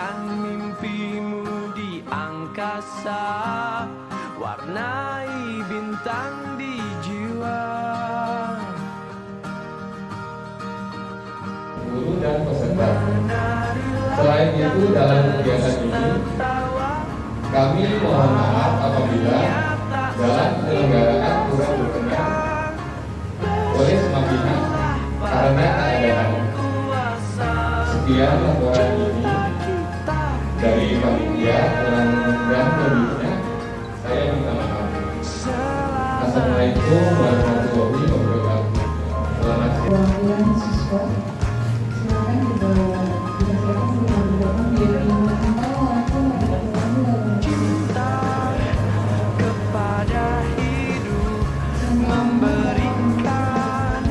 Tebarkan mimpimu di angkasa, warnai bintang di jiwa. Guru dan peserta. Selain itu, dalam kegiatan ini kami mohon maaf apabila dalam penyelenggaraan kurang berkenan oleh semua pihak karena keadaan. Sekian laporan ini dari panitia dan pemiliknya. Saya minta maaf. Assalamualaikum warahmatullahi wabarakatuh. Selamat Perwakilan siswa, silakan dibawa Cinta kepada hidup, memberikan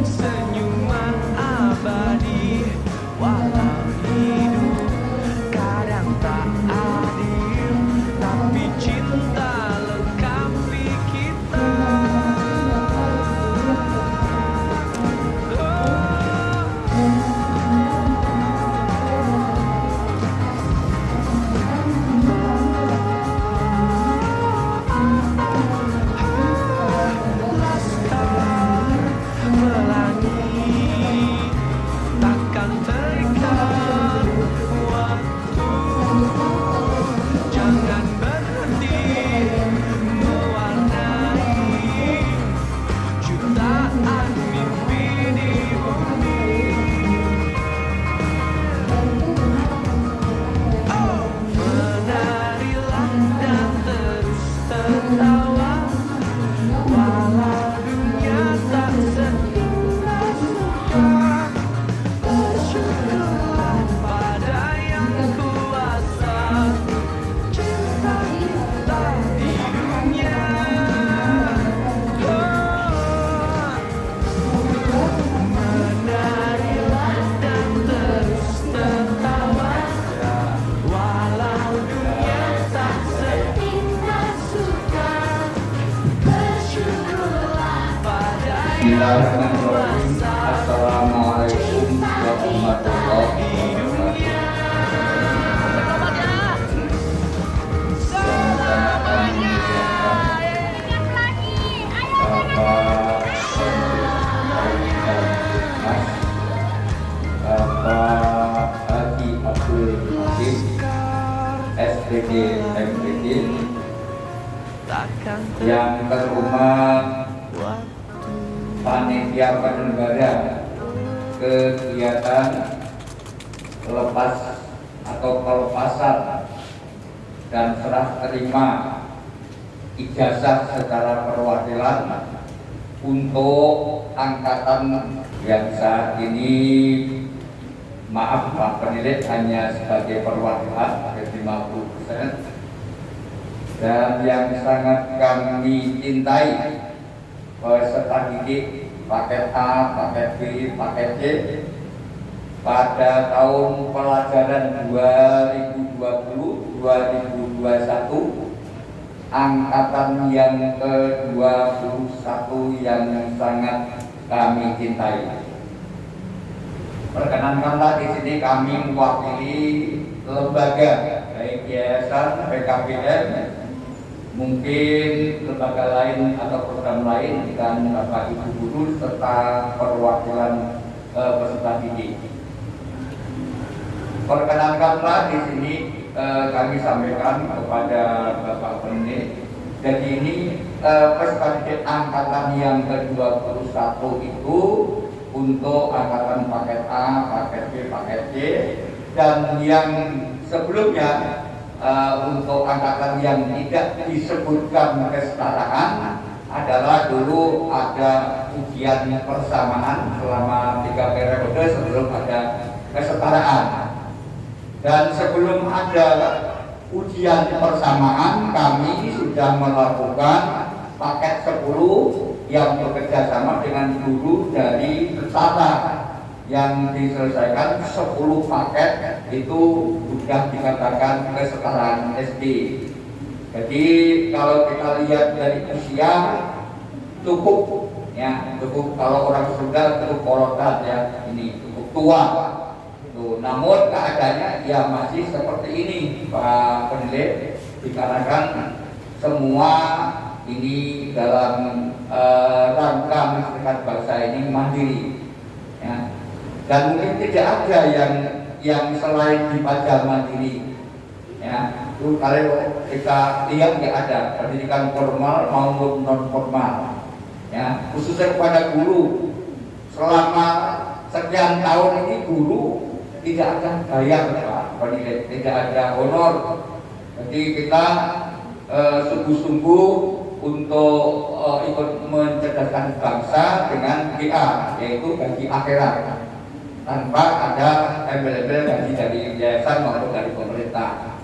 senyuman abadi. Walau hidup kadang tak adil, tapi cinta lengkapi kita. Takkan terikat waktu, jangan berhenti mewarnai jutaan mimpi di bumi. Oh, menarilah dan terus tertawa, walau dunia tak seindah suka. Bersyukurlah pada yang kuasa, cinta kita di dunia. Menarilah dan terus tertawa, walau dunia tak seindah suka. Bersyukurlah pada yang kuasa. Assalamualaikum warahmatullahi wabarakatuh. Bapak Haji Abdul Hakim, SPG MPD, yang terhormat panitia penyelenggara kegiatan lepas atau pelepasan dan serah terima ijazah secara perwakilan untuk angkatan yang saat ini, maaf Pak Pendidik, hanya sebagai perwakilan 50%, dan yang sangat kami cintai peserta didik paket A, paket B, paket C pada tahun pelajaran 2020-2021, angkatan yang ke-21 yang sangat kami cintai. Perkenankanlah di sini kami mewakili lembaga baik yayasan, PKBM, mungkin lembaga lain atau program lain, dan Bapak Ibu guru serta perwakilan peserta didik. Perkenankanlah di sini kami sampaikan kepada Bapak Pendidik. Jadi ini peserta didik angkatan yang ke-21 itu untuk angkatan paket A, paket B, paket C, dan yang sebelumnya untuk angkatan yang tidak disebutkan kesetaraan adalah dulu ada ujian persamaan selama 3 periode sebelum ada kesetaraan. Dan sebelum ada ujian persamaan, kami sudah melakukan paket 10 yang bekerja sama dengan guru dari Tata, yang diselesaikan 10 paket itu sudah dikatakan kesetaraan SD. Jadi kalau kita lihat dari usia cukup, ya cukup, kalau orang Sunda cukup korotat ya, ini cukup tua. Tuh, gitu. Namun keadaannya ya masih seperti ini Pak Peneliti, dikarenakan semua ini dalam rangka masyarakat bangsa ini mandiri, ya. Dan mungkin tidak ada yang selain di Pajak mandiri, ya. Itu kalau kita lihat tidak ada pendidikan formal maupun non formal, ya. Khususnya kepada guru, selama sekian tahun ini guru tidak ada bayar Pak Peneliti, tidak ada honor. Jadi kita sungguh-sungguh untuk ikut mencerdaskan bangsa dengan GA, yaitu gaji akhirat, tanpa ada embel-embel gaji dari yayasan maupun dari pemerintah.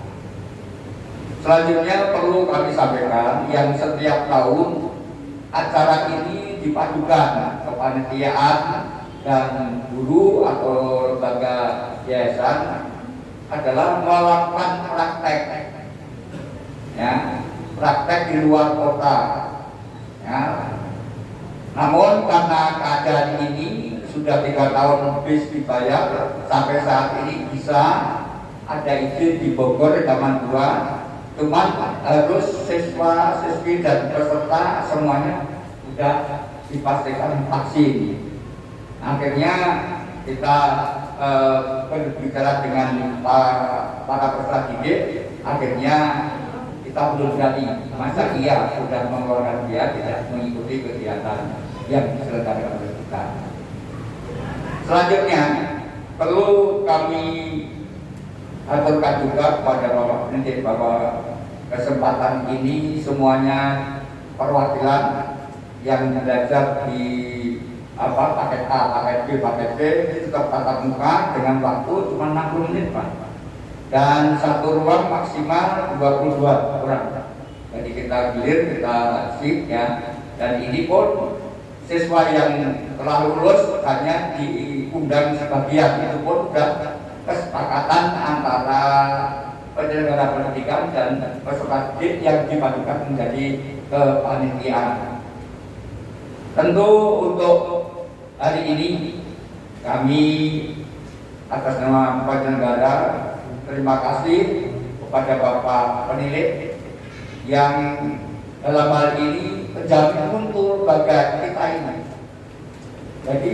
Selanjutnya perlu kami sampaikan yang setiap tahun acara ini dipadukan kepanitiaan dan guru atau lembaga yayasan adalah melakukan praktek, ya, praktek di luar kota, ya. Namun karena keadaan ini sudah 3 tahun lebih dibayar, sampai saat ini bisa ada izin di Bogor zaman 2, cuman harus siswa, siswi dan peserta semuanya sudah dipastikan vaksin. Akhirnya kita berbicara dengan para peserta didik, akhirnya kita belum berani, masa iya sudah mengeluarkan dia tidak mengikuti kegiatan yang diselenggarakan oleh kita. Selanjutnya perlu kami aturkan juga kepada Bapak Peneliti bahwa kesempatan ini semuanya perwakilan yang belajar di paket A, paket B, paket C itu tetap tatap muka dengan waktu cuma 60 menit Pak, dan satu ruang maksimal 22 orang. Jadi kita gilir, kita shift, ya. Dan ini pun siswa yang telah lulus hanya diundang sebagian, itu pun sudah kesepakatan antara penyelenggara pendidikan dan peserta didik yang dipadukan menjadi kepanitiaan. Tentu untuk hari ini kami atas nama penyelenggara terima kasih kepada Bapak Peneliti yang dalam hal ini menjamin untuk lembaga kita ini. Jadi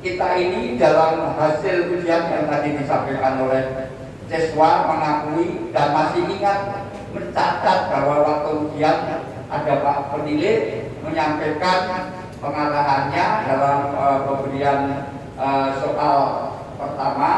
kita ini dalam hasil ujian yang tadi disampaikan oleh siswa mengakui dan masih ingat mencatat bahwa waktu ujian ada Pak Peneliti menyampaikan pengarahannya dalam pemberian soal pertama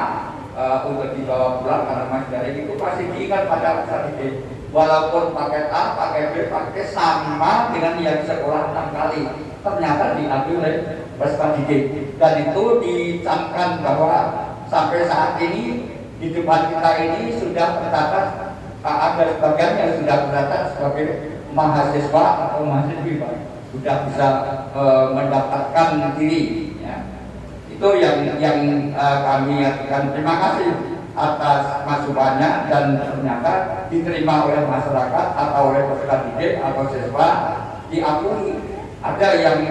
untuk dibawa pulang karena masih dari itu masih diingat pada saat itu, walaupun paket A, paket B, paket sama dengan yang sekolah 6 kali ternyata diambil oleh peserta didik, dan itu dicamkan bahwa sampai saat ini di depan kita ini sudah tercatat ada sebagian yang sudah tercatat sebagai mahasiswa atau mahasiswi Pak, sudah bisa mendaftarkan diri, ya. Itu yang kami akan terima kasih atas masukannya dan ternyata diterima oleh masyarakat atau oleh peserta didik atau siswa, diakui. Ada yang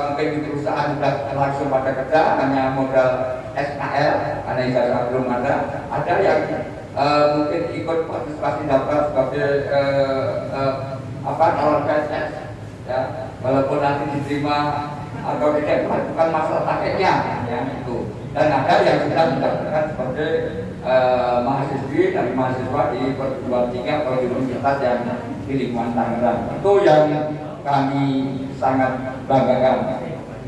mungkin di perusahaan sudah langsung pada kerja hanya modal SKL karena ijazah belum ada. Ada yang mungkin ikut partisipasi daftar sebagai calon PNS, ya, walaupun nanti diterima atau tidak bukan masalah paketnya, ya, itu. Dan ada yang sudah mendaftarkan sebagai mahasiswi dari mahasiswa di perguruan tinggi atau di universitas yang di lingkungan Tangerang. Itu yang kami sangat banggakan.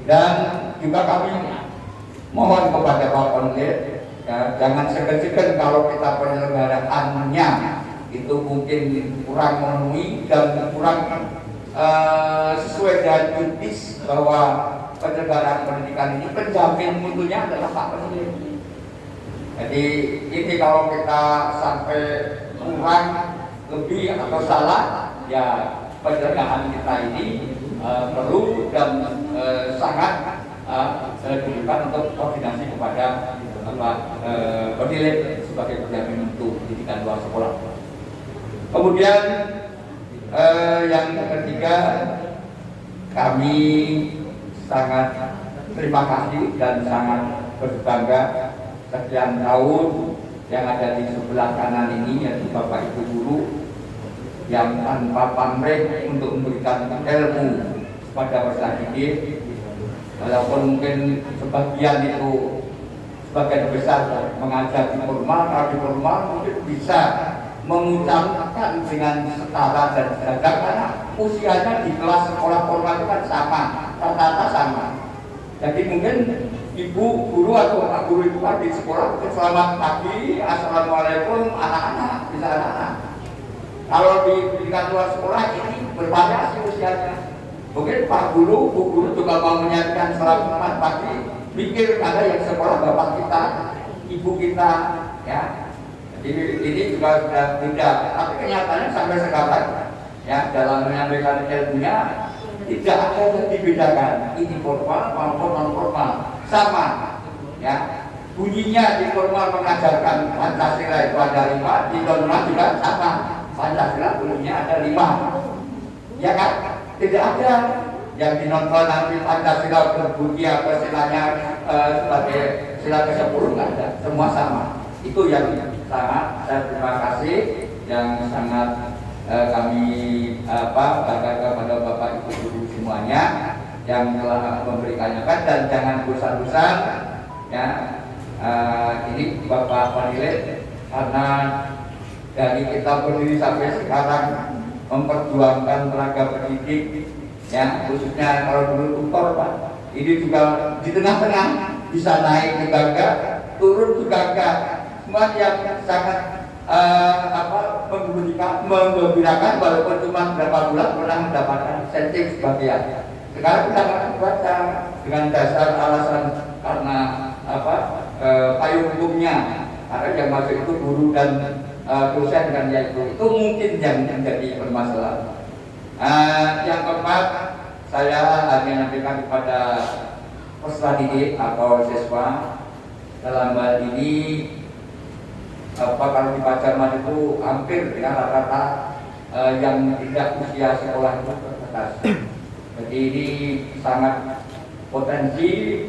Dan juga kami mohon kepada Pak Peneliti, ya, jangan segan-segan kalau kita penyelenggaraannya itu mungkin kurang memenuhi dan kurang sesuai dengan jutis bahwa penyelenggaraan pendidikan ini penjamin mutunya adalah Pak Peneliti. Jadi ini kalau kita sampai kurang lebih atau salah, ya penyelenggaraan kita ini perlu dan sangat dibutuhkan untuk koordinasi kepada Peneliti sebagai penjamin mutu pendidikan luar sekolah. Kemudian yang ketiga, kami sangat terima kasih dan sangat berbangga sekian tahun yang ada di sebelah kanan ini, yaitu Bapak Ibu guru yang tanpa pamrih untuk memberikan ilmu kepada peserta didik, walaupun mungkin sebagian itu sebagian besar mengajar di formal, kalau di formal mungkin bisa mengucapkan dengan setara dan sejajar karena usianya di kelas sekolah formal itu kan sama, rata-rata sama. Jadi mungkin ibu guru atau pak guru itu kan di sekolah selamat pagi, assalamualaikum anak-anak, bisa anak-anak. Kalau di pendidikan luar sekolah ini bervariasi usianya. Mungkin pak guru, bu guru juga mau menyampaikan selamat pagi, pikir ada yang sekolah bapak kita, ibu kita, ya. Jadi ini juga sudah beda. Tapi kenyataannya sampai sekarang, ya dalam menyampaikan ilmunya tidak ada yang dibedakan. Ini formal maupun non formal sama, ya. Bunyinya di formal mengajarkan Pancasila itu ada 5, di non formal juga sama. Pancasila bunyinya ada 5, ya kan? Tidak ada yang dinonton nanti Pancasila berbunyi apa silanya sebagai sila ke-10, nggak ada, semua sama. Itu yang sangat saya terima kasih, yang sangat kami bangga kepada Bapak Ibu guru semuanya yang telah memberikannya, dan jangan bosan-bosan, ya. Ini Bapak Panilet, karena dari kita berdiri sampai sekarang memperjuangkan tenaga pendidik, ya, khususnya kalau dulu tutor Pak, ini juga di tengah-tengah bisa naik juga enggak, turun juga enggak, semua yang sangat menggembirakan walaupun cuma berapa bulan pernah mendapatkan insentif sebagian. Sekarang kita akan baca dengan dasar alasan karena payung hukumnya, karena yang masuk itu guru dan dosen dan yaitu itu mungkin yang menjadi permasalahan. Yang keempat, saya hanya menyampaikan kepada peserta didik atau siswa dalam hal ini, kalau di Pajarman itu hampir ya rata-rata yang tidak usia sekolah itu terbatas. Jadi ini sangat potensi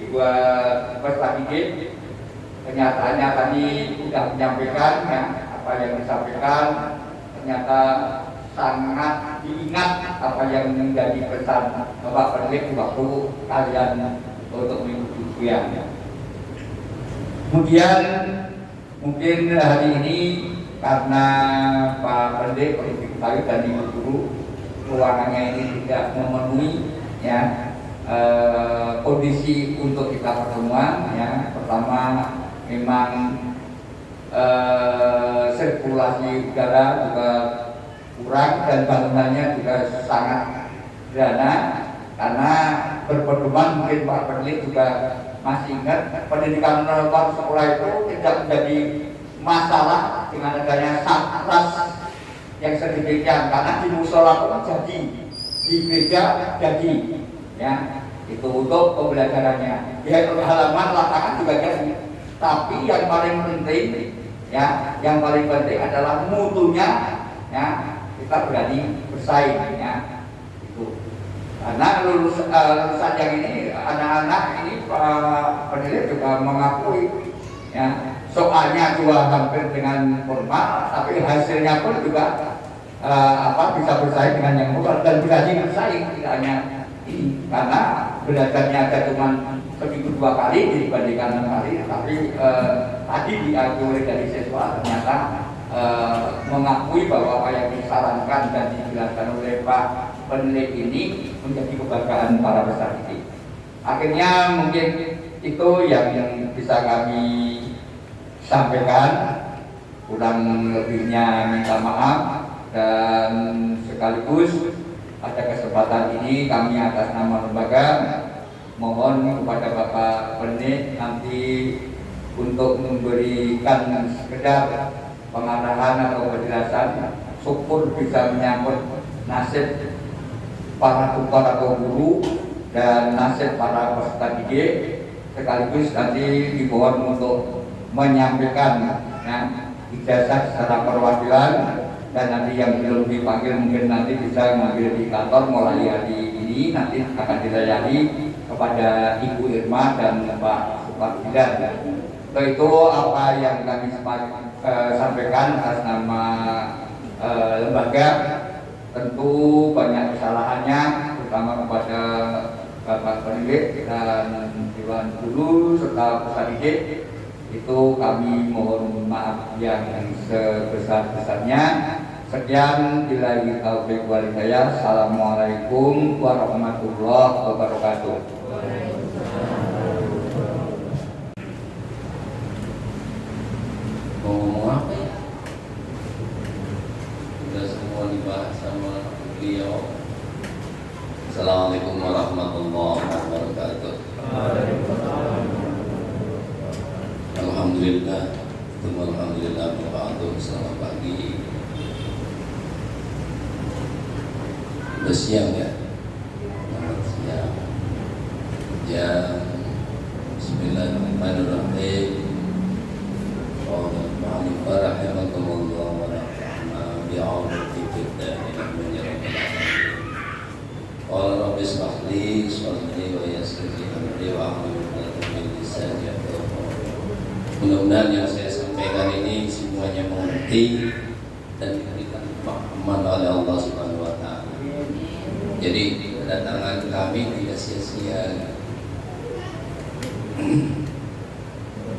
buat peserta didik. Kenyataannya tadi sudah menyampaikan, ya, apa yang disampaikan ternyata sangat diingat apa yang menjadi pesan Bapak Pendidik waktu kalian untuk mengikuti ujian. Kemudian mungkin hari ini karena Pak Pendidik Pendidik dan Ibu Guru ruangannya ini tidak memenuhi, ya, kondisi untuk kita pertemuan, ya. Pertama memang sirkulasi udara juga kurang dan bangunannya juga sangat sederhana, karena berpedoman mungkin Pak Pendidik juga masih ingat pendidikan luar sekolah itu tidak menjadi masalah dengan adanya satgas yang sedemikian, karena di musola pun jadi, di gereja jadi, ya, itu untuk pembelajarannya. Ya, halaman lapangan juga jadi. Tapi yang paling penting, ya, yang paling penting adalah mutunya, ya, kita berani bersaing, ya, itu. Karena lulusan yang ini, anak-anak ini Pak Pendidik juga mengakui, ya, soalnya juga hampir dengan formal, tapi hasilnya pun juga bisa bersaing dengan yang formal dan berani bersaing, tidak hanya ini, karena belajarnya ada cuma seminggu 2 kali dibandingkan 6 kali, tapi tadi diakui dari siswa ternyata mengakui bahwa apa yang disarankan dan dijelaskan oleh Pak Pendidik ini menjadi kebanggaan para peserta didik. Akhirnya mungkin itu yang bisa kami sampaikan, kurang lebihnya minta maaf, dan sekaligus pada kesempatan ini kami atas nama lembaga mohon kepada Bapak Pendidik nanti untuk memberikan sekedar pengarahan atau penjelasan, syukur bisa menyangkut nasib para tutor atau guru dan nasib para peserta didik, sekaligus nanti dimohon untuk menyampaikan, ya, ijazah secara perwakilan, dan nanti yang belum dipanggil mungkin nanti bisa mengambil di kantor mulai hari ini, nanti akan dilayani kepada Ibu Irma dan Pak Supardilan. Itu apa yang kami sampaikan atas nama lembaga. Tentu banyak kesalahannya, terutama kepada Bapak Pendidik dan Dewan Guru serta peserta didik. Itu kami mohon maaf yang sebesar-besarnya. Sekian, billahi taufiq wal hidayah. Assalamualaikum warahmatullahi wabarakatuh. Mau ngomong apa ya? Sudah semua dibahas sama beliau. Assalamualaikum warahmatullahi wabarakatuh. Alhamdulillah, alhamdulillah, selamat pagi. Udah siang ya? Selamat siang. Jam Bismillahirrahmanirrahim. Rahimakumullah wa nafa'ana bi'awati kita ila menjerahkan. Qala rabbi ishrah li sadri wa yassir li amri wa hlul 'uqdatam min lisani yafqahu qawli. Mudah-mudahan yang saya sampaikan ini semuanya mengerti dan diberikan pemahaman oleh Allah Subhanahu wa taala. Jadi kedatangan kami tidak sia-sia.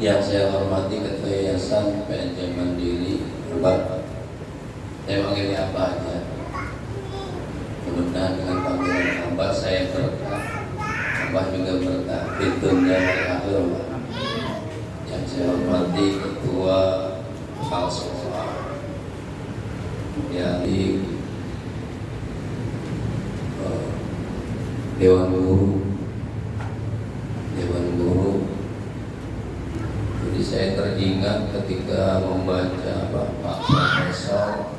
Yang saya hormati Ketua Yayasan PNJ Mandiri, Abah. Saya panggilnya Abah aja. Mudah-mudahan dengan panggilan Abah saya berkah, Abah juga berkah di dunia dan akhirat. Yang saya hormati Ketua Falsafah yang di Dewan Guru. Jadi saya teringat ketika membaca Bapak Profesor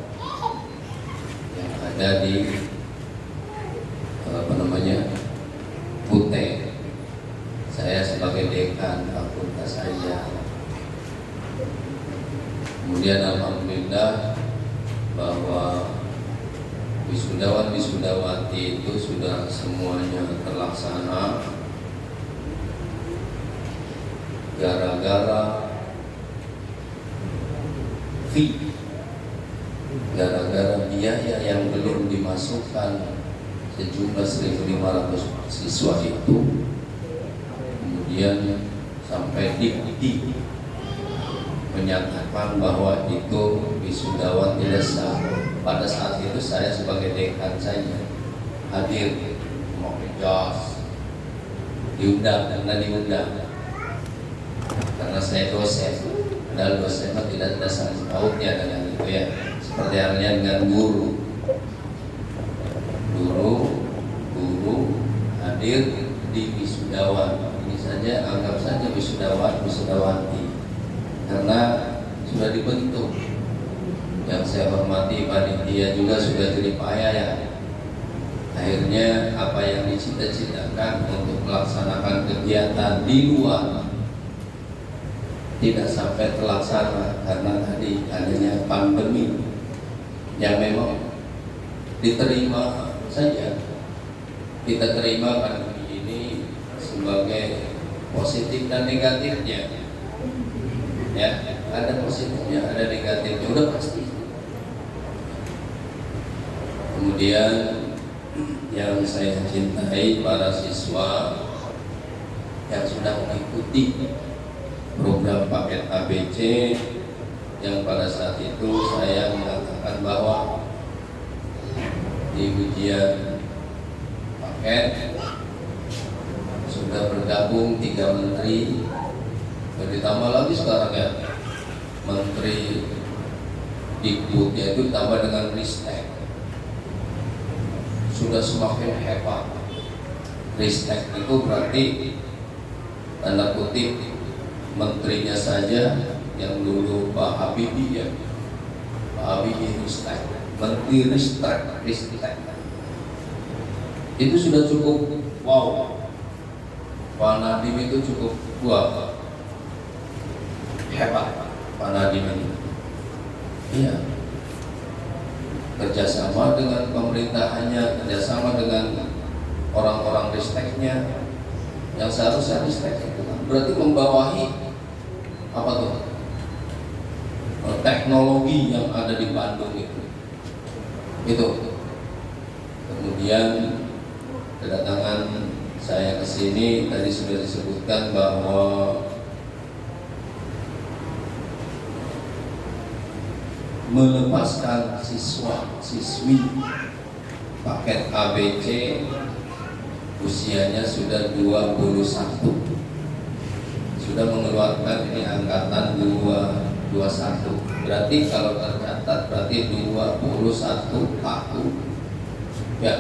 yang ada di Pute. Saya sebagai dekan fakultas saja. Kemudian alhamdulillah bahwa wisudawan-wisudawati itu sudah semuanya terlaksana gara-gara fee, gara-gara biaya yang belum dimasukkan sejumlah 1.500 siswa itu. Kemudian sampai Dikti menyatakan bahwa itu wisudawan tidak sah. Pada saat itu saya sebagai dekan saja hadir, mau jas diundang karena saya dosen. Padahal dosen tidak ada sangkut pautnya dengan itu ya. Seperti halnya dengan guru hadir di wisudawan. Ini saja anggap saja wisudawati karena sudah dibentuk. Yang saya hormati panitia juga sudah jadi payah ya. Akhirnya apa yang dicita-citakan untuk melaksanakan kegiatan di luar tidak sampai terlaksana karena tadi adanya pandemi yang memang diterima saja. Kita terima pandemi ini sebagai positif dan negatifnya. Ya, ada positifnya, ada negatifnya, udah pasti. Kemudian yang saya cintai para siswa yang sudah mengikuti program paket ABC yang pada saat itu saya mengatakan bahwa di ujian paket sudah bergabung 3 menteri, ditambah lagi sekarang ya menteri Dikbud, yaitu ditambah dengan Ristek. Sudah semakin hebat. Ristek itu berarti tanda kutip menterinya saja yang dulu Pak Habibie ya, Pak Habibie Ristek, Menteri Ristek itu sudah cukup wow. Pak Nadiem itu cukup wah, hebat Pak Nadiem ini. Iya, kerjasama dengan pemerintahannya, kerjasama dengan orang-orang Risteknya, yang seharusnya Ristek itu berarti membawahi apa tuh? Teknologi yang ada di Bandung itu. Kemudian kedatangan saya ke sini tadi sudah disebutkan bahwa melepaskan siswi paket ABC usianya sudah 21, sudah mengeluarkan ini angkatan 21, berarti kalau tercatat berarti 21 tahun ya,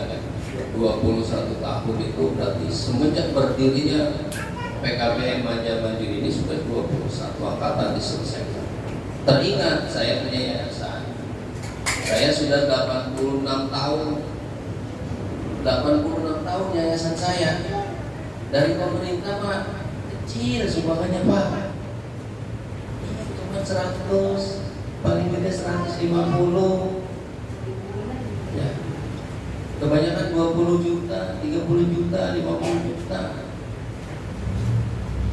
21 tahun itu berarti semenjak berdirinya PKBM Manja Mandiri ini sudah 21 angkatan diselesaikan. Teringat saya punya yayasan, saya sudah 86 tahun yayasan saya. Dari pemerintah Pak kecil sumbangannya Pak, cuma 100, paling gede 150 ya. Kebanyakan 20 juta, 30 juta, 50 juta.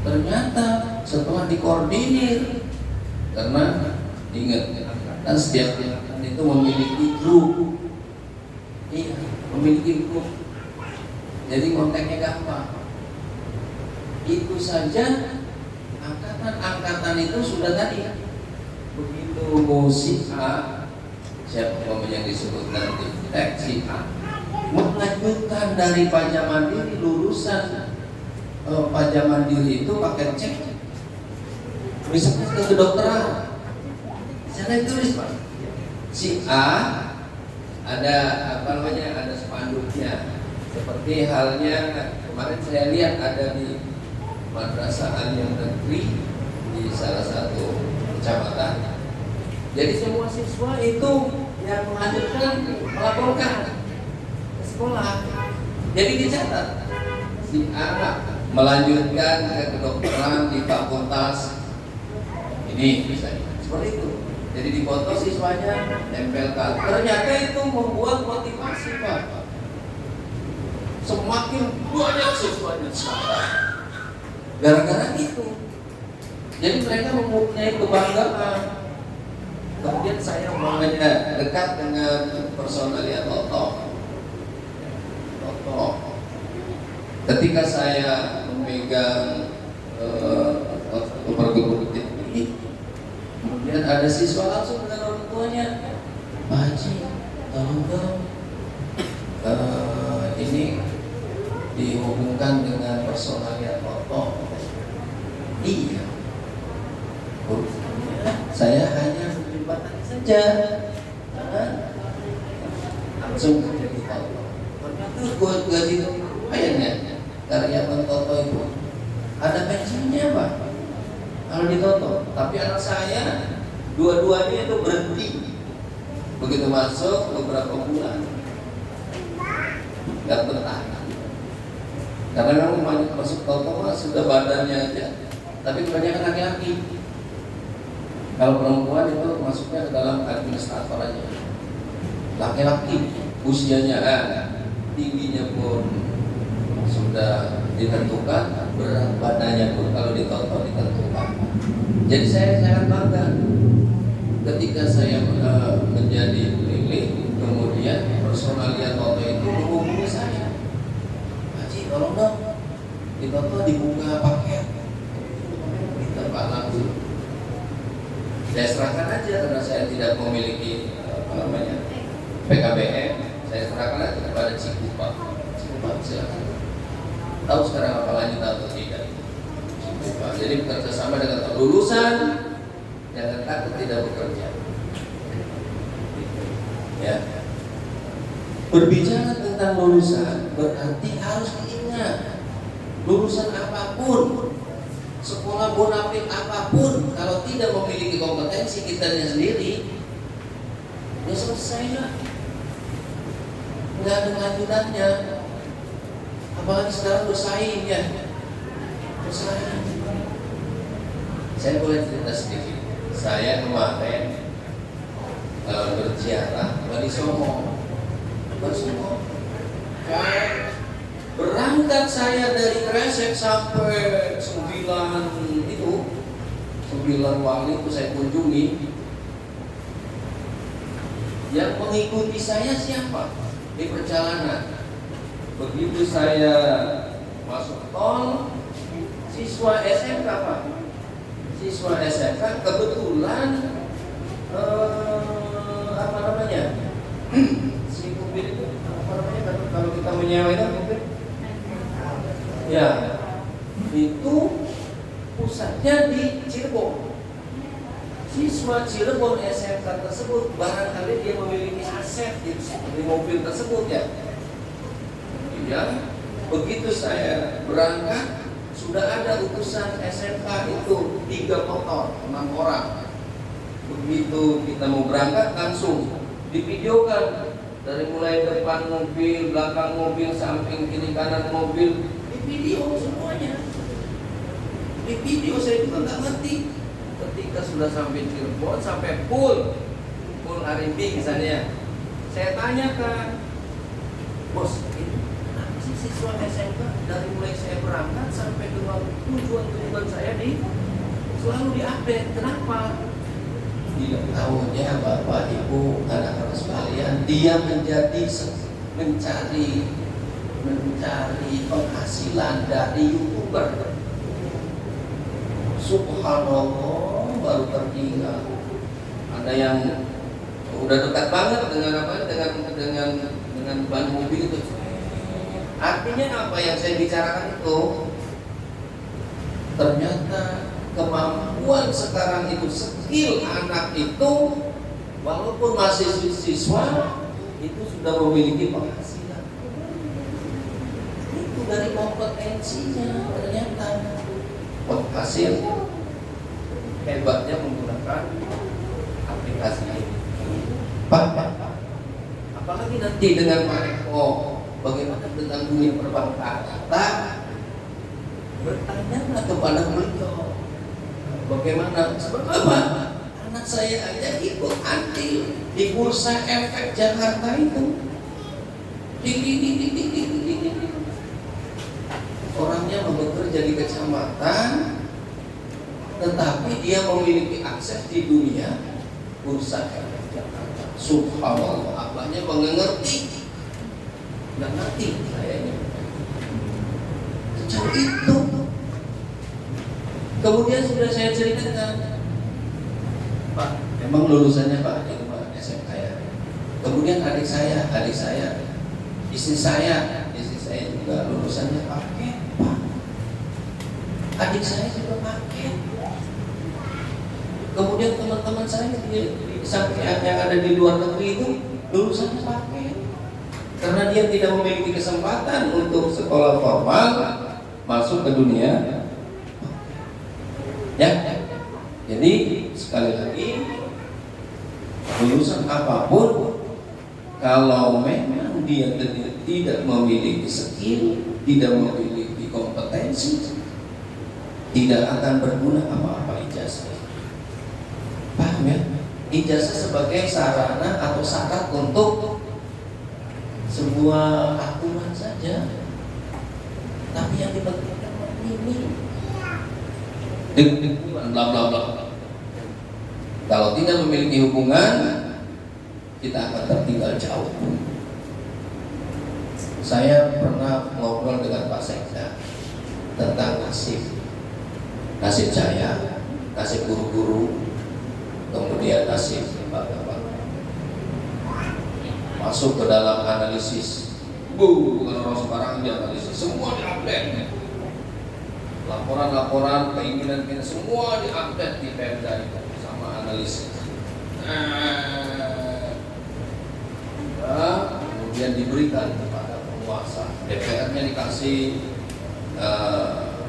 Ternyata setelah dikoordinir, karena ingat kan setiap angkatan itu memiliki grup, iya memiliki grup, jadi kontaknya gampang. Itu saja angkatan itu sudah tadi begitu si A, siapa yang disebut nanti si A melanjutkan dari pajak mandiri, lulusan pajak mandiri itu pakai cek misalnya ke kedokteran, sana tulis Pak, si A ada ada spanduknya, seperti halnya kemarin saya lihat ada di madrasah yang negeri di salah satu kecamatan. Jadi semua siswa itu yang melanjutkan melaporkan ke sekolah, jadi dicatat si A melanjutkan ke kedokteran di fakultas ini misalnya, seperti itu. Jadi dipoto siswanya, tempelkan. Ternyata itu membuat motivasi Pak. Semakin banyak siswanya sekarang. Gara-gara itu. Jadi mereka mempunyai kebanggaan. Kemudian saya mulanya dekat dengan personalia Toto. Ketika saya memegang perguruan tinggi, kemudian ada siswa langsung dengan orang tuanya, Pak Haji, tolong dong ini dihubungkan dengan personalia Toto. Iya, saya hanya menjembatani saja, langsung jadi Toto. Ternyata buat gaji kayaknya karyawan Toto itu ada pensiunnya Pak kalau di Toto. Tapi anak saya dua-duanya itu berhenti begitu masuk beberapa bulan, nggak betah. Karena memang masuk Toto sudah badannya aja, tapi kebanyakan laki-laki. Kalau perempuan itu masuknya ke dalam administrator aja. Laki-laki usianya tingginya pun sudah ditentukan, berat badannya pun kalau di Toto ditentukan. Jadi saya sangat bangga ketika saya menjadi pemilih, kemudian personalia Toto itu menghubungi saya, Haji tolong dong di Toto dibuka paket, kita Pak langsung. Saya serahkan aja karena saya tidak memiliki PKBM, saya serahkan aja kepada Cikupa. Silakan. Tahu sekarang apa lanjut atau tidak? Jadi bekerja sama dengan lulusan, jangan takut tidak bekerja. Ya. Berbicara tentang lulusan berarti harus diingat lulusan apapun, sekolah bonafit apapun, kalau tidak memiliki kompetensi kitanya sendiri, ya selesai lah, nggak ada lanjutannya. Apalagi sekarang bersaing ya, bersaing. Saya boleh cerita sedikit. Saya kemarin berziarah Wali Songo. Berangkat saya dari Kresek sampai 9 itu 9 wali itu saya kunjungi. Yang mengikuti saya siapa? Di perjalanan. Begitu saya masuk tol, siswa SMK Pak. Siswa SMK kebetulan apa namanya? Si mobil itu apa namanya kalau kita menyewa itu mobil? Ya, itu pusatnya di Cirebon. Siswa Cirebon SMK tersebut barangkali dia memiliki aset di mobil tersebut ya. Ya, begitu saya berangkat sudah ada utusan SMK itu 3 motor 6 orang. Begitu kita mau berangkat langsung divideokan dari mulai depan mobil, belakang mobil, samping kiri kanan mobil, di video semuanya. Di video saya juga nggak ngerti. Ketika sudah sampai Cirebon, sampai full Arimbi misalnya, saya tanyakan, bos, ini apa sih siswa SMK dari mulai saya berangkat sampai ke tujuan saya selalu diupdate, kenapa? Tidak tahunya Bapak Ibu anak-anak sekalian, dia mencari penghasilan dari YouTuber. Subhanallah, baru teringat ada yang udah dekat banget dengan ban mobil itu. Artinya apa yang saya bicarakan itu? Ternyata kemampuan sekarang itu, skill anak itu walaupun masih siswa itu sudah memiliki penghasilan. Itu dari kompetensinya ternyata. Hasil hebatnya menggunakan aplikasi ini. Pak, apalagi nanti dengan Pak Eko, bagaimana dengan dunia perbankan? Bertanyalah kepada beliau, bagaimana? Sebab apa? Anak saya aja ikut andil di Bursa Efek Jakarta itu. Orangnya bekerja di kecamatan, tetapi dia memiliki akses di dunia Bursa Efek Jakarta. Subhanallah, apanya mengerti? Nggak ngerti sayanya. Sejauh itu. Kemudian sudah saya ceritakan, Pak, memang lulusannya Pak itu Pak SMK ya. Kemudian adik saya, istri saya juga lulusannya paket Pak. Adik saya juga paket. Kemudian teman-teman saya yang ada di luar negeri itu lulusannya paket. Karena dia tidak memiliki kesempatan untuk sekolah formal masuk ke dunia. Ya. Jadi sekali lagi, lulusan apapun kalau memang dia tidak memiliki skill, tidak memiliki kompetensi, tidak akan berguna apa-apa ijazah. Paham ya? Ijazah sebagai sarana atau syarat untuk sebuah aturan saja. Tapi yang dipentingkan ini bla bla bla. Kalau tidak memiliki hubungan, kita akan tertinggal jauh. Saya pernah ngobrol dengan Pak Sekda tentang nasib saya, nasib guru-guru, kemudian nasib bapak-bapak. Masuk ke dalam analisis, bukan orang sekarang dianalisis, semua diupdate. Laporan-laporan, keinginan kita semua diupdate di Pemda sama analisis. Kemudian diberikan kepada penguasa, DPR-nya dikasih,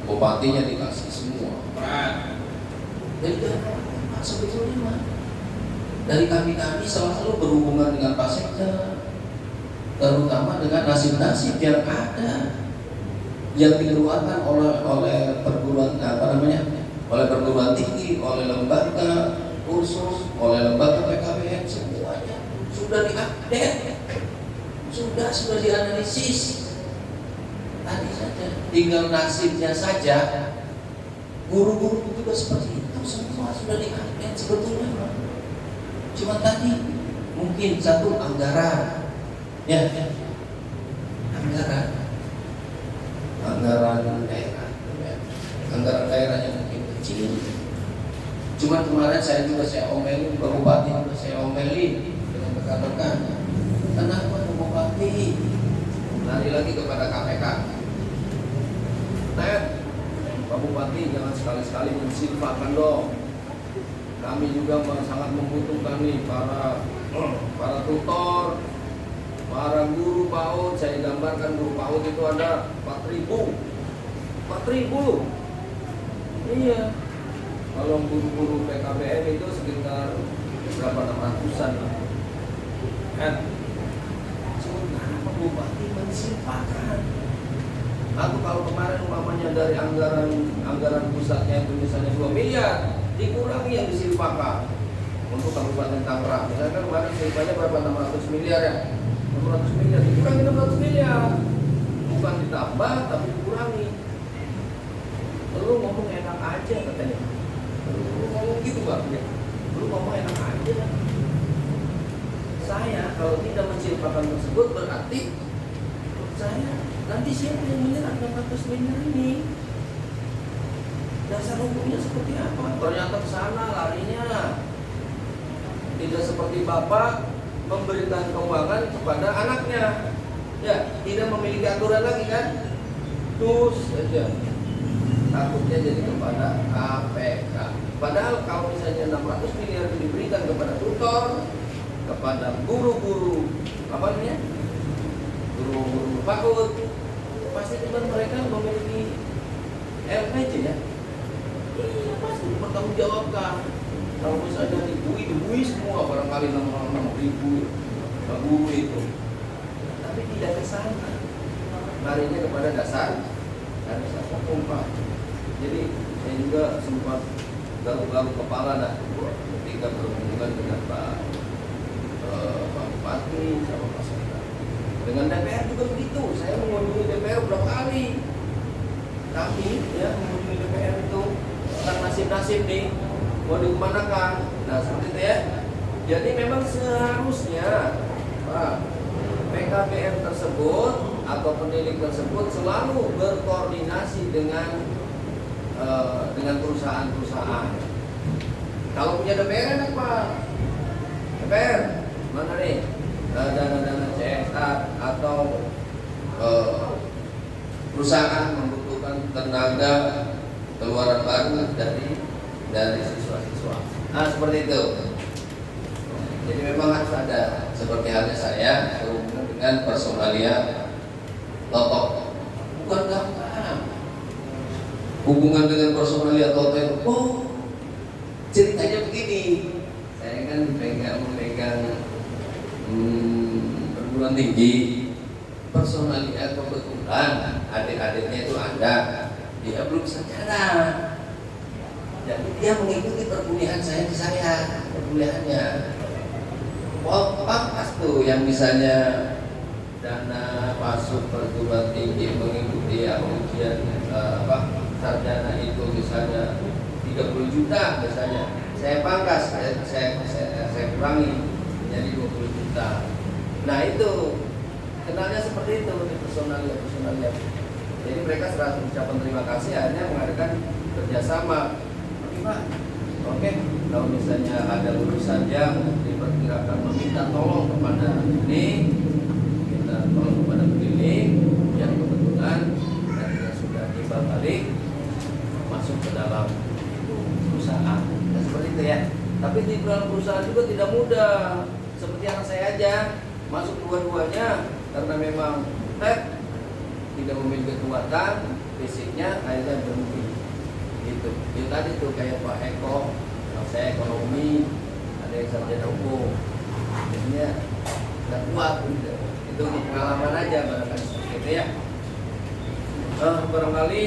bupatinya dikasih semua. Jadi sebetulnya dari kami selalu berhubungan dengan Pak Sekda, terutama dengan nasib-nasib yang ada, yang dikeluarkan oleh perguruan oleh perguruan tinggi, oleh lembaga khusus, oleh lembaga PKBM, semuanya sudah diupdate, sudah dianalisis. Tadi saja, tinggal nasibnya saja Guru-guru juga seperti itu semua sudah diangkat sebetulnya, Pak. Cuma tadi mungkin satu anggaran, ya, anggaran daerah, anggaran daerahnya mungkin kecil. Cuma kemarin saya omeli, Pak Bupati juga saya omeli dengan rekan-rekan. Kenapa Pak Bupati lari lagi kepada KPK? Pak Bupati jangan sekali-sekali mensimpahkan dong. Kami juga sangat membutuhkan nih para tutor, para guru PAUD. Saya gambarkan guru PAUD itu ada 4.000. Iya. Kalau guru-guru PKBM itu sekitar berapa 600-an lah. Kan? Kenapa Bupati mensimpahkan? Atau kalau kemarin umpamanya dari anggaran pusatnya itu misalnya 2 miliar, dikurangi yang disimpakan untuk Kabupaten Tangerang. Misalkan kemarin silpanya berapa, 600 miliar ya, 600 miliar dikurangi 600 miliar, bukan ditambah tapi dikurangi. Lu ngomong enak aja katanya, lu ngomong gitu Pak, lu ngomong enak aja. Saya kalau tidak mensimpakan tersebut berarti saya nanti siapa yang menyerah 600 miliar ini? Dasar hukumnya seperti apa? Ternyata ke sana larinya. Tidak seperti Bapak memberikan keuangan kepada anaknya. Ya, tidak memiliki aturan lagi kan? Terus saja. Takutnya jadi kepada KPK. Padahal kalau misalnya 600 miliar diberikan kepada tutor, kepada guru-guru, apa namanya? Guru-guru PAUD, pasti kan mereka memiliki LPJ ya. Iya pasti bertanggungjawabkan. Kalau misalnya dibui semua barangkali 6.000 guru itu, tapi tidak ke sana. Larinya kepada dasar hukum Pak. Jadi saya juga sempat garuk-garuk kepala ketika berhubungan dengan Pak Bupati sama Pak Sekda. Dengan DPR juga begitu. Saya mengunjungi DPR berapa kali. Kami ya mengunjungi DPR itu tentang nasib-nasib nih mau dikemanakan. Nah seperti itu ya. Jadi memang seharusnya Pak, PKBM tersebut atau pendidik tersebut selalu berkoordinasi dengan perusahaan-perusahaan. Kalau punya DPR enak Pak. DPR mana nih dana-dana CSR atau perusahaan membutuhkan tenaga keluaran baru dari siswa-siswa. Nah seperti itu. Jadi memang harus ada seperti halnya saya berhubungan dengan personalia Toto. Bukan gampang. Hubungan dengan personalia Toto itu, ceritanya begini. Saya kan memegang perguruan tinggi. Personalia kebetulan adik-adiknya itu ada, dia belum sarjana. Jadi dia mengikuti perkuliahan saya di saya, perkuliahannya. Pas tuh yang misalnya dana masuk perguruan tinggi mengikuti ujian sarjana itu misalnya 30 juta misalnya, saya pangkas, saya kurangi menjadi 20 juta. Nah itu kenalnya seperti itu di personalia. Jadi mereka setelah ucapan terima kasih akhirnya mengadakan kerjasama. Oke, kalau misalnya ada urusan yang diperkirakan meminta tolong kepada ini, kita tolong kepada klinik yang kebetulan dan sudah timbal balik masuk ke dalam perusahaan. Nah, seperti itu ya. Tapi di dalam perusahaan juga tidak mudah. Seperti anak saya aja masuk dua-duanya karena memang tidak memiliki kekuatan fisiknya, akhirnya berhenti. Gitu. Itu tadi tuh kayak Pak Eko, saya ekonomi, ada yang sarjana hukum, jadinya nggak kuat gitu. Itu untuk pengalaman aja barangkali seperti itu ya. Barangkali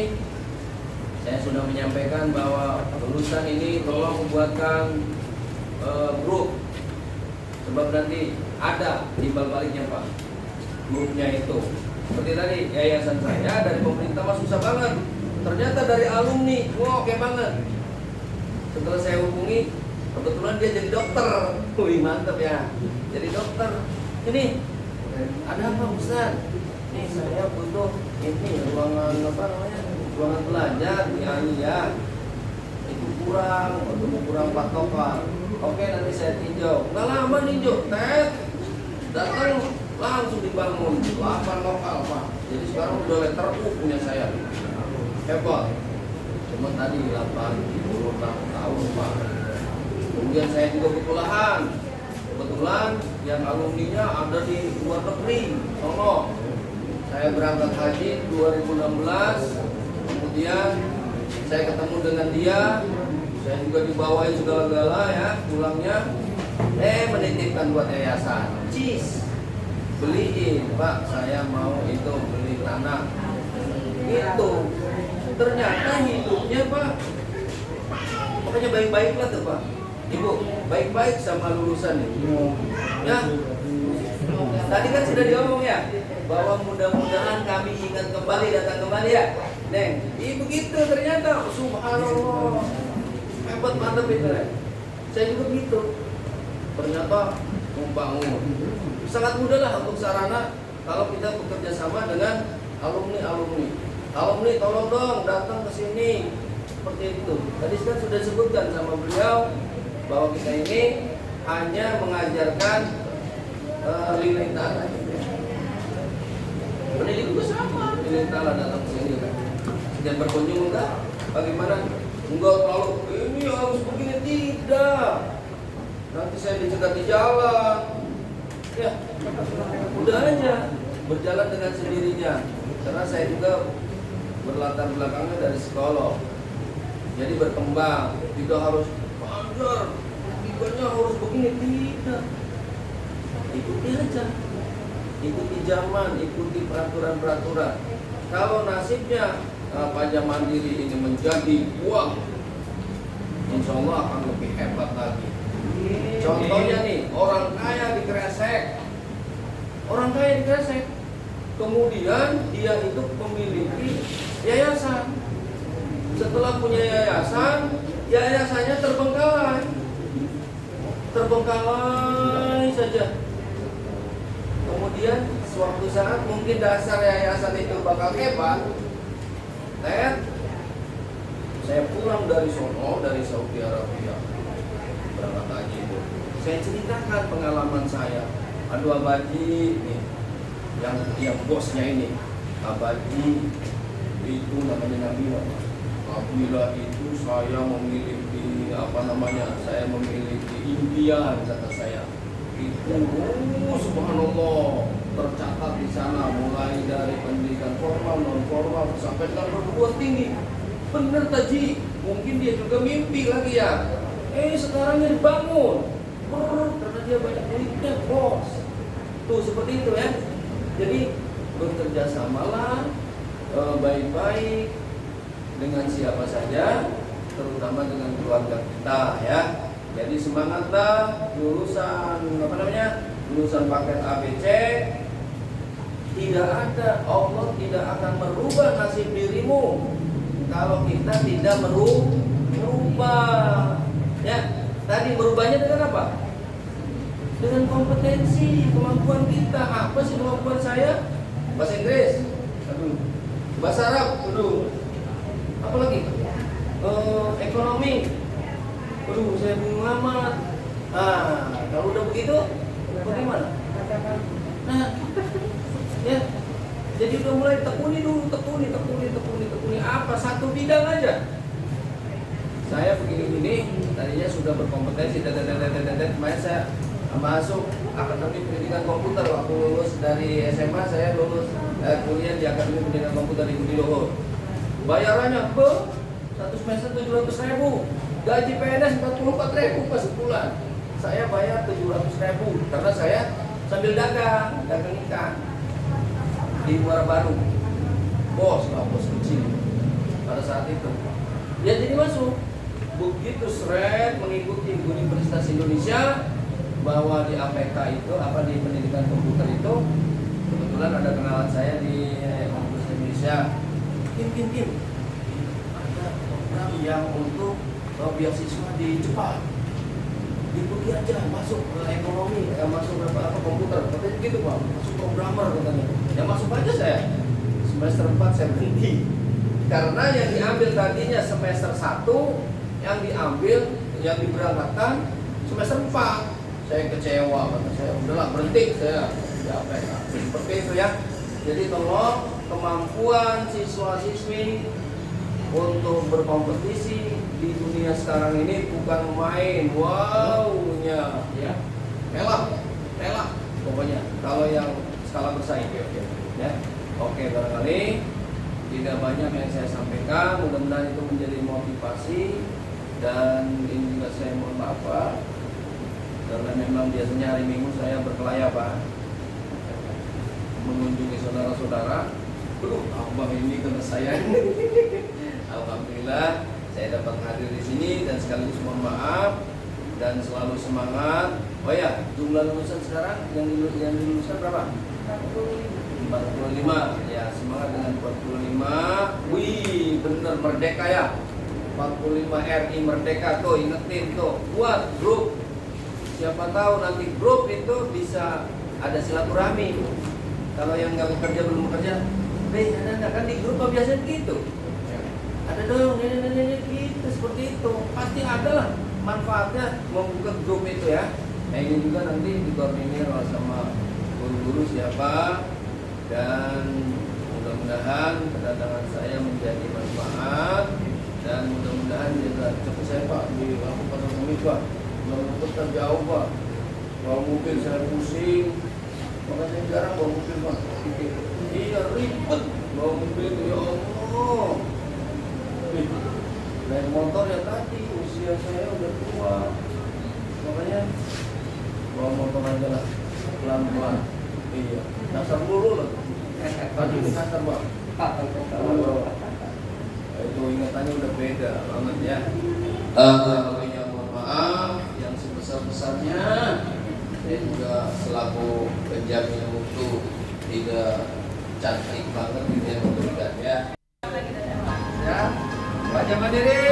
saya sudah menyampaikan bahwa lulusan ini tolong buatkan grup, sebab nanti ada timbal baliknya Pak, grupnya itu. Seperti tadi yayasan saya dari pemerintah mah susah banget. Ternyata dari alumni, wow oke banget. Setelah saya hubungi, kebetulan dia jadi dokter. Wih mantep ya, jadi dokter. Ini ada apa Ustaz? Nih saya butuh ini ruangan apa namanya, ruangan belajar di Alia. Itu kurang patokan. Oke nanti saya tinjau. Nggak lama ninjau, datang langsung dibangun 8 lokal Pak. Jadi sekarang udah letter U punya saya. Hebat. Cuma tadi 86 tahun Pak. Kemudian saya juga kebetulan yang alumninya ada di luar negeri. Saya berangkat haji 2016. Kemudian saya ketemu dengan dia. Saya juga dibawain segala-gala ya pulangnya. Menitipkan buat yayasan. Beliin Pak, saya mau itu beli tanah. Itu ternyata hidupnya Pak. Makanya baik-baiklah tuh Pak. Ibu, baik-baik sama lulusan ini. Ya. Tadi kan sudah diomong ya, bahwa mudah-mudahan kami ingat kembali, datang kembali ya. Neng, begitu ternyata, subhanallah. Hebat mantap itu ya. Saya juga begitu. Ternyata membangun. Sangat mudah lah untuk sarana kalau kita bekerja sama dengan alumni. Alumni tolong dong datang ke sini. Seperti itu. Tadi kan sudah disebutkan sama beliau bahwa kita ini hanya mengajarkan lilin tanah. Pendidik juga sama, lilin tanah datang ke sini kan. Dan berkunjung enggak? Bagaimana? Enggak terlalu ini harus begini, tidak. Nanti saya dicegat di jalan. Ya, udah aja berjalan dengan sendirinya. Karena saya juga berlatar belakangnya dari psikolog. Jadi berkembang, tidak harus belajar, tiganya harus begini, tidak. Ikuti aja, ikuti zaman, ikuti peraturan-peraturan. Kalau nasibnya pajak mandiri ini menjadi uang, insya Allah akan lebih hebat lagi. Contohnya nih, orang kaya dikresek. Kemudian dia itu memiliki yayasan. Setelah punya yayasan, yayasannya terbengkalai saja. Kemudian suatu saat mungkin dasar yayasan itu bakal hebat. Saya pulang dari Saudi Arabia, berangkat haji itu. Saya ceritakan pengalaman saya. Aduh Abaji nih, yang bosnya ini, Abaji itu namanya Nabila. Apabila itu saya memiliki saya memiliki impian, kata saya. Itu subhanallah tercatat di sana mulai dari pendidikan formal, non formal sampai dengan perguruan tinggi. Bener Taji, mungkin dia juga mimpi lagi ya. Sekarang dia dibangun. Karena dia banyak duitnya, bos. Tuh seperti itu ya. Jadi bekerja samalah baik-baik dengan siapa saja, terutama dengan keluarga kita ya. Jadi semangatlah lulusan paket ABC. Tidak ada, Allah tidak akan merubah nasib dirimu kalau kita tidak merubah. Ya, tadi berubahnya dengan apa? Dengan kompetensi, kemampuan kita. Apa sih kemampuan saya? Bahasa Inggris, bahasa Arab, apa lagi? Ekonomi. Saya bingung amat. Kalau udah begitu, bagaimana? Nah, ya. Jadi udah mulai tekuni. Apa? Satu bidang aja. Saya begini, tadinya sudah berkompetensi. Kemarin saya masuk Akademi Pendidikan Komputer. Waktu lulus dari SMA, saya lulus kuliah di Akademi Pendidikan Komputer di Budi Luhur. Bayarannya satu semester 700.000, gaji PNS 44.000 per sebulan. Saya bayar 700.000 karena saya sambil dagang ikan di Muara Baru. Bos kecil pada saat itu. Ya jadi masuk. Begitu seret mengikuti Universitas Indonesia, bahwa di APK itu di pendidikan komputer itu kebetulan ada kenalan saya di Universitas Indonesia. Kim, orang yang untuk beasiswa di Jepang. Dia pergi aja masuk ke ekonomi, masuk apa komputer, katanya gitu Pak, masuk programmer katanya. Ya masuk aja saya. Semester 4 saya berhenti. Karena yang diambil tadinya semester 1, yang diberangkatkan semester 4. Saya kecewa, kata saya, udahlah berhenti saya. Ya apa ya, seperti itu ya. Jadi tolong kemampuan siswa-siswi untuk berkompetisi di dunia sekarang ini bukan main, wow-nya ya, telak pokoknya kalau yang skala bersaing ya. Oke, barangkali tidak banyak yang saya sampaikan, mudah-mudahan itu menjadi motivasi. Dan ini juga saya mohon maaf Pak, karena memang biasanya hari Minggu saya berkelaya Pak, mengunjungi saudara-saudara. Abang ini kena saya. Alhamdulillah saya dapat hadir di sini dan sekaligus mohon maaf dan selalu semangat. Oh ya, jumlah lulusan sekarang yang diluluskan berapa? 45. Ya, semangat dengan 45. Wih, bener merdeka ya. 45 RI merdeka tuh, ingetin tuh. Buat grup. Siapa tahu nanti grup itu bisa ada silaturahmi. Kalau yang nggak bekerja belum bekerja, ada kan di grup biasanya gitu. Ada dong, ini gitu, seperti itu. Pasti ada lah manfaatnya membuka grup itu ya. Nah ini juga nanti dikoordinir sama guru-guru siapa. Dan mudah-mudahan kedatangan saya menjadi manfaat. Dan mudah-mudahan juga cepat saya Pak di lampu pada kami Pak. Memutuskan jauh Pak. Bawa mobil saya pusing. Maka saya jarang bawa mobil Pak. Iya ribet bawa mobil itu ya Allah. Naik motor ya tadi usia saya udah tua, makanya bawa motor aja lah pelan-pelan. Iya, dasar dulu lah. Tadi dasar Pak. Itu ingatannya udah beda banget ya. Kalau yang mohon maaf yang sebesar-besarnya, saya juga selaku penjamin mutu tidak cantik banget gitu yang memberikan ya. Ya, baca mandiri.